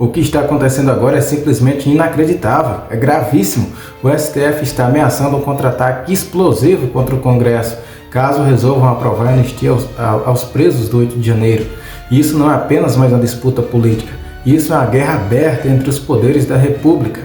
O que está acontecendo agora é simplesmente inacreditável, é gravíssimo. O STF está ameaçando um contra-ataque explosivo contra o Congresso, caso resolvam aprovar a anistia aos presos do 8 de janeiro. E isso não é apenas mais uma disputa política, isso é uma guerra aberta entre os poderes da República.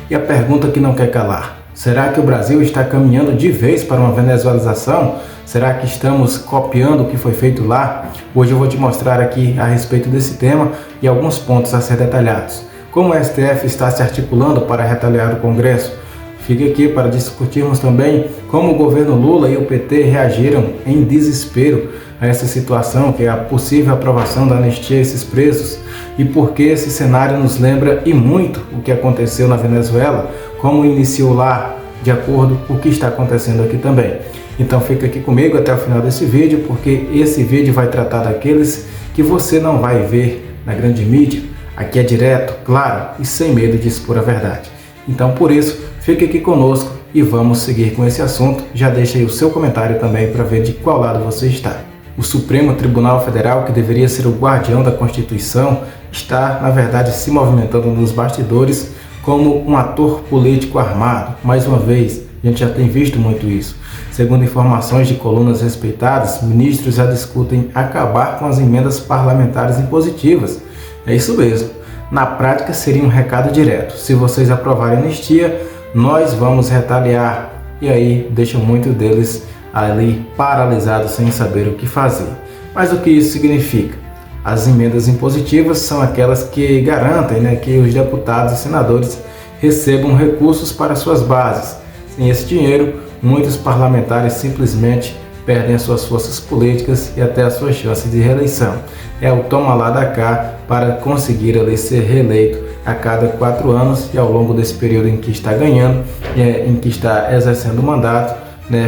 E a pergunta que não quer calar: será que o Brasil está caminhando de vez para uma venezuelização? Será que estamos copiando o que foi feito lá? Hoje eu vou te mostrar aqui a respeito desse tema e alguns pontos a ser detalhados. Como o STF está se articulando para retaliar o Congresso? Fique aqui para discutirmos também como o governo Lula e o PT reagiram em desespero a essa situação, que é a possível aprovação da anistia a esses presos, e por que esse cenário nos lembra e muito o que aconteceu na Venezuela, como iniciou lá, de acordo com o que está acontecendo aqui também. Então fica aqui comigo até o final desse vídeo, porque esse vídeo vai tratar daqueles que você não vai ver na grande mídia. Aqui é direto, claro e sem medo de expor a verdade. Então por isso, fique aqui conosco e vamos seguir com esse assunto. Já deixa aí o seu comentário também para ver de qual lado você está. O Supremo Tribunal Federal, que deveria ser o guardião da Constituição, está, na verdade, se movimentando nos bastidores como um ator político armado. Mais uma vez, a gente já tem visto muito isso. Segundo informações de colunas respeitadas, ministros já discutem acabar com as emendas parlamentares impositivas. É isso mesmo. Na prática, seria um recado direto: se vocês aprovarem a anistia, nós vamos retaliar. E aí deixam muitos deles ali paralisados sem saber o que fazer. Mas o que isso significa? As emendas impositivas são aquelas que garantem, que os deputados e senadores recebam recursos para suas bases. Sem esse dinheiro, muitos parlamentares simplesmente perdem as suas forças políticas e até as suas chances de reeleição. É o toma lá da cá para conseguir ali ser reeleito a cada 4 anos, e ao longo desse período em que está ganhando, em que está exercendo o mandato,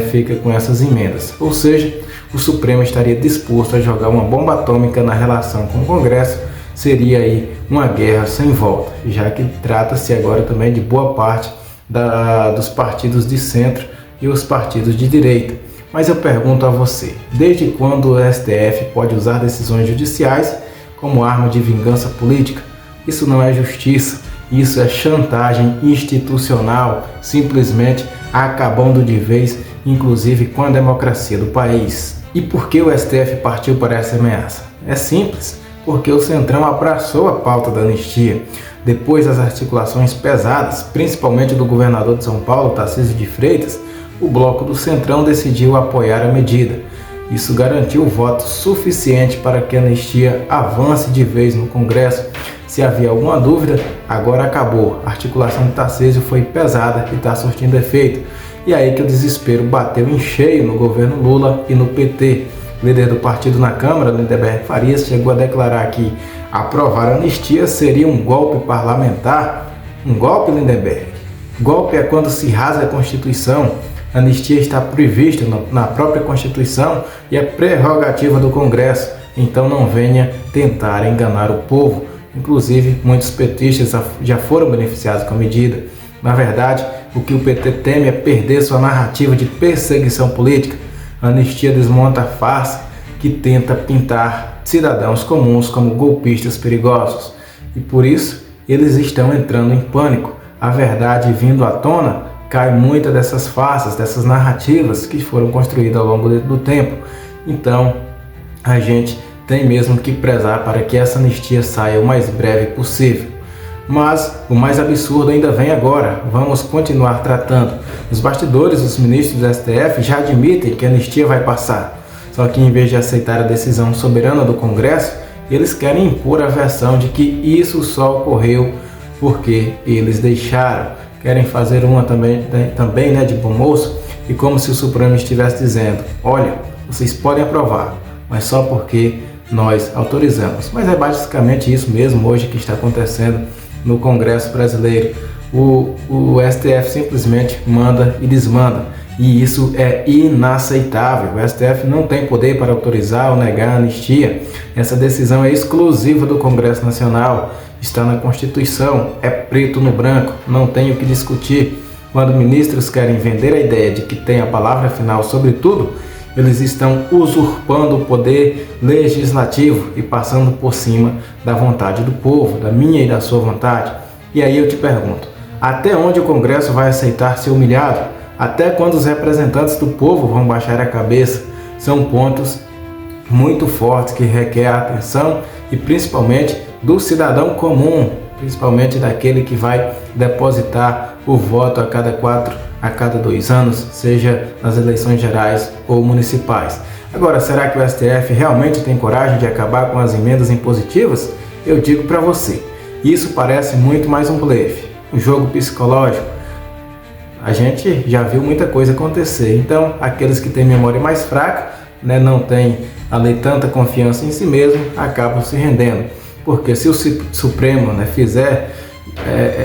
fica com essas emendas. Ou seja, o Supremo estaria disposto a jogar uma bomba atômica na relação com o Congresso. Seria aí uma guerra sem volta, já que trata-se agora também de boa parte dos partidos de centro e os partidos de direita. Mas eu pergunto a você: desde quando o STF pode usar decisões judiciais como arma de vingança política? Isso não é justiça, isso é chantagem institucional, simplesmente acabando de vez, inclusive com a democracia do país. E por que o STF partiu para essa ameaça? É simples: porque o Centrão abraçou a pauta da anistia. Depois das articulações pesadas, principalmente do governador de São Paulo, Tarcísio de Freitas, o bloco do Centrão decidiu apoiar a medida. Isso garantiu voto suficiente para que a anistia avance de vez no Congresso. Se havia alguma dúvida, agora acabou. A articulação de Tarcísio foi pesada e está surtindo efeito. E aí que o desespero bateu em cheio no governo Lula e no PT. O líder do partido na Câmara, Lindenberg Farias, chegou a declarar que aprovar a anistia seria um golpe parlamentar. Um golpe, Lindenberg? Golpe é quando se rasga a Constituição. A anistia está prevista na própria Constituição e é prerrogativa do Congresso. Então não venha tentar enganar o povo. Inclusive, muitos petistas já foram beneficiados com a medida. Na verdade, o que o PT teme é perder sua narrativa de perseguição política. A anistia desmonta a farsa que tenta pintar cidadãos comuns como golpistas perigosos. E por isso, eles estão entrando em pânico. A verdade vindo à tona, cai muitas dessas farsas, dessas narrativas que foram construídas ao longo do tempo. Então, a gente tem mesmo que prezar para que essa anistia saia o mais breve possível. Mas o mais absurdo ainda vem agora. Vamos continuar tratando. Nos bastidores, os ministros do STF já admitem que a anistia vai passar. Só que em vez de aceitar a decisão soberana do Congresso, eles querem impor a versão de que isso só ocorreu porque eles deixaram. Querem fazer uma também de bom moço, e como se o Supremo estivesse dizendo: olha, vocês podem aprovar, mas só porque nós autorizamos. Mas é basicamente isso mesmo hoje que está acontecendo no Congresso brasileiro. O STF simplesmente manda e desmanda, e isso é inaceitável. O STF não tem poder para autorizar ou negar a anistia. Essa decisão é exclusiva do Congresso Nacional, está na Constituição, é preto no branco, não tem o que discutir. Quando ministros querem vender a ideia de que tem a palavra final sobre tudo, eles estão usurpando o poder legislativo e passando por cima da vontade do povo, da minha e da sua vontade. E aí eu te pergunto, até onde o Congresso vai aceitar ser humilhado? Até quando os representantes do povo vão baixar a cabeça? São pontos muito fortes que requer a atenção e principalmente do cidadão comum, principalmente daquele que vai depositar o voto a cada 2 anos, seja nas eleições gerais ou municipais. Agora, será que o STF realmente tem coragem de acabar com as emendas impositivas? Eu digo para você, isso parece muito mais um blefe, um jogo psicológico. A gente já viu muita coisa acontecer, então aqueles que têm memória mais fraca, não têm ali tanta confiança em si mesmo, acabam se rendendo. Porque se o Supremo fizer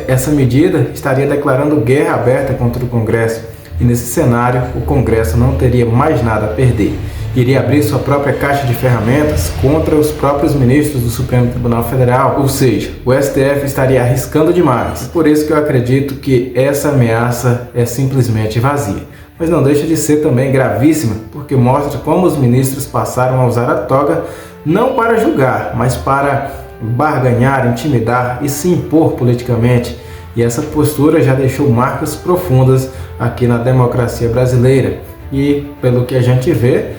essa medida, estaria declarando guerra aberta contra o Congresso. E nesse cenário, o Congresso não teria mais nada a perder. Iria abrir sua própria caixa de ferramentas contra os próprios ministros do Supremo Tribunal Federal. Ou seja, o STF estaria arriscando demais. Por isso que eu acredito que essa ameaça é simplesmente vazia. Mas não deixa de ser também gravíssima, porque mostra como os ministros passaram a usar a toga não para julgar, mas para barganhar, intimidar e se impor politicamente. E essa postura já deixou marcas profundas aqui na democracia brasileira. E pelo que a gente vê,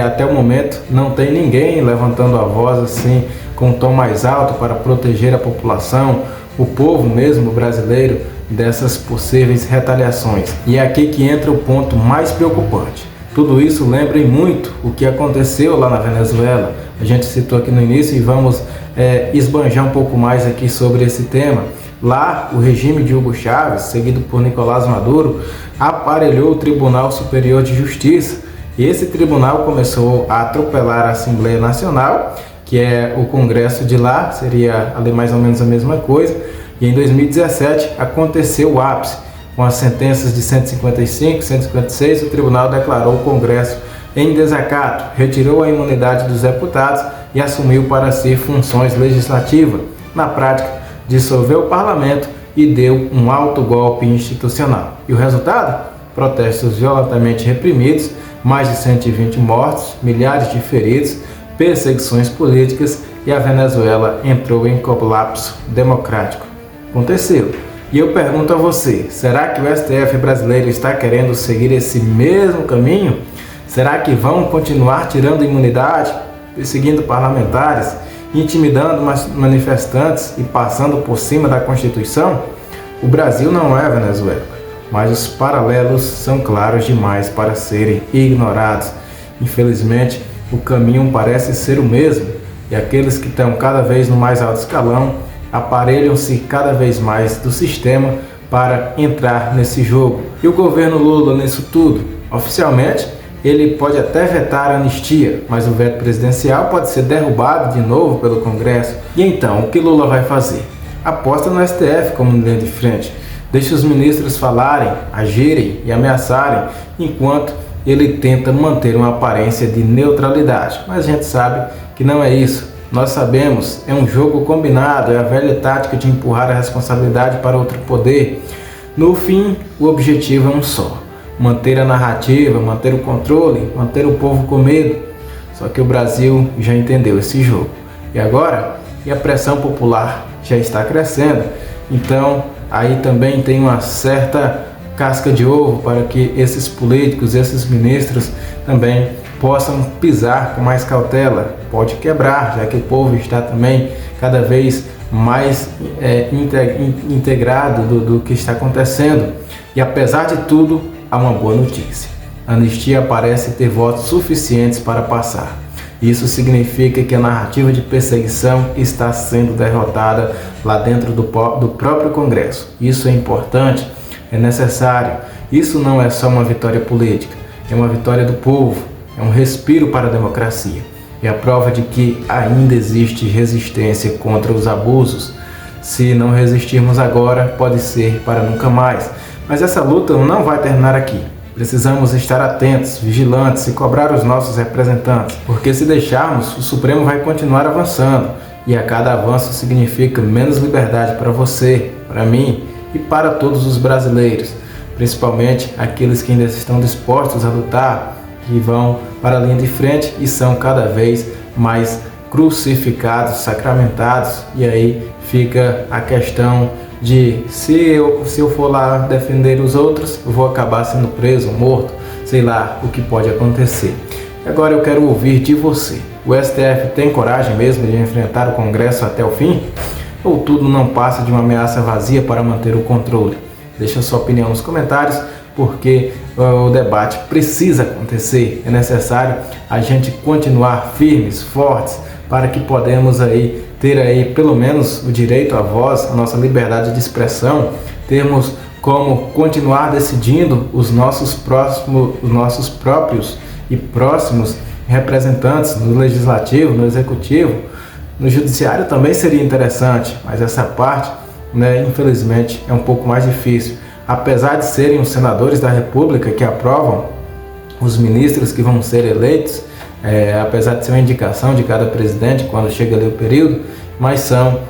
até o momento não tem ninguém levantando a voz assim com um tom mais alto para proteger a população, o povo mesmo brasileiro, dessas possíveis retaliações. E é aqui que entra o ponto mais preocupante. Tudo isso lembra muito o que aconteceu lá na Venezuela. A gente citou aqui no início e vamos esbanjar um pouco mais aqui sobre esse tema. Lá, o regime de Hugo Chávez, seguido por Nicolás Maduro, aparelhou o Tribunal Superior de Justiça. E esse tribunal começou a atropelar a Assembleia Nacional, que é o Congresso de lá, seria ali mais ou menos a mesma coisa. E em 2017 aconteceu o ápice. Com as sentenças de 155 e 156, o tribunal declarou o Congresso em desacato, retirou a imunidade dos deputados e assumiu para si funções legislativas. Na prática, dissolveu o parlamento e deu um alto golpe institucional. E o resultado? Protestos violentamente reprimidos, mais de 120 mortos, milhares de feridos, perseguições políticas e a Venezuela entrou em colapso democrático. Aconteceu. E eu pergunto a você, será que o STF brasileiro está querendo seguir esse mesmo caminho? Será que vão continuar tirando imunidade, perseguindo parlamentares, intimidando manifestantes e passando por cima da Constituição? O Brasil não é a Venezuela, mas os paralelos são claros demais para serem ignorados. Infelizmente, o caminho parece ser o mesmo, e aqueles que estão cada vez no mais alto escalão aparelham-se cada vez mais do sistema para entrar nesse jogo. E o governo Lula nisso tudo? Oficialmente, ele pode até vetar a anistia, mas o veto presidencial pode ser derrubado de novo pelo Congresso. E então, o que Lula vai fazer? Aposta no STF como linha de frente. Deixa os ministros falarem, agirem e ameaçarem, enquanto ele tenta manter uma aparência de neutralidade. Mas a gente sabe que não é isso. Nós sabemos, é um jogo combinado, é a velha tática de empurrar a responsabilidade para outro poder. No fim, o objetivo é um só: manter a narrativa, manter o controle, manter o povo com medo. Só que o Brasil já entendeu esse jogo. E agora? E a pressão popular já está crescendo. Então, aí também tem uma certa casca de ovo para que esses políticos, esses ministros também possam pisar com mais cautela. Pode quebrar, já que o povo está também cada vez mais integrado do que está acontecendo. E apesar de tudo, há uma boa notícia: a anistia parece ter votos suficientes para passar. Isso significa que a narrativa de perseguição está sendo derrotada lá dentro do próprio Congresso. Isso é importante, é necessário. Isso não é só uma vitória política, é uma vitória do povo, é um respiro para a democracia. É a prova de que ainda existe resistência contra os abusos. Se não resistirmos agora, pode ser para nunca mais. Mas essa luta não vai terminar aqui. Precisamos estar atentos, vigilantes e cobrar os nossos representantes, porque se deixarmos, o Supremo vai continuar avançando, e a cada avanço significa menos liberdade para você, para mim e para todos os brasileiros, principalmente aqueles que ainda estão dispostos a lutar, que vão para a linha de frente e são cada vez mais crucificados, sacramentados, e aí fica a questão de se eu for lá defender os outros, eu vou acabar sendo preso, morto, sei lá o que pode acontecer. Agora eu quero ouvir de você. O STF tem coragem mesmo de enfrentar o Congresso até o fim? Ou tudo não passa de uma ameaça vazia para manter o controle? Deixa sua opinião nos comentários, porque o debate precisa acontecer. É necessário a gente continuar firmes, fortes, para que podemos aí ter aí pelo menos o direito à voz, a nossa liberdade de expressão, termos como continuar decidindo os nossos próprios e próximos representantes no legislativo, no executivo, no judiciário também seria interessante, mas essa parte, infelizmente, é um pouco mais difícil. Apesar de serem os senadores da República que aprovam os ministros que vão ser eleitos, apesar de ser uma indicação de cada presidente quando chega ali o período, mas são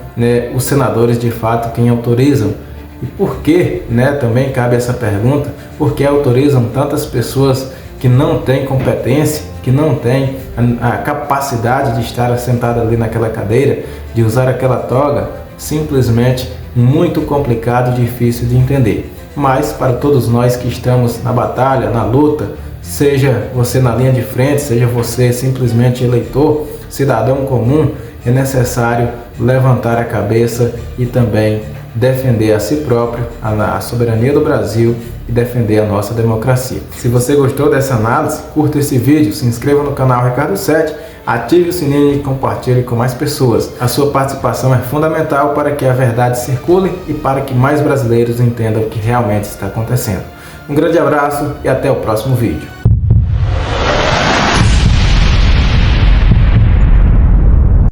os senadores de fato quem autorizam. E por que, também cabe essa pergunta, por que autorizam tantas pessoas que não têm competência, que não têm a capacidade de estar sentada ali naquela cadeira, de usar aquela toga? Simplesmente muito complicado, difícil de entender. Mas para todos nós que estamos na batalha, na luta, seja você na linha de frente, seja você simplesmente eleitor, cidadão comum, é necessário levantar a cabeça e também defender a si próprio, a soberania do Brasil e defender a nossa democracia. Se você gostou dessa análise, curta esse vídeo, se inscreva no canal Ricardo 7, ative o sininho e compartilhe com mais pessoas. A sua participação é fundamental para que a verdade circule e para que mais brasileiros entendam o que realmente está acontecendo. Um grande abraço e até o próximo vídeo.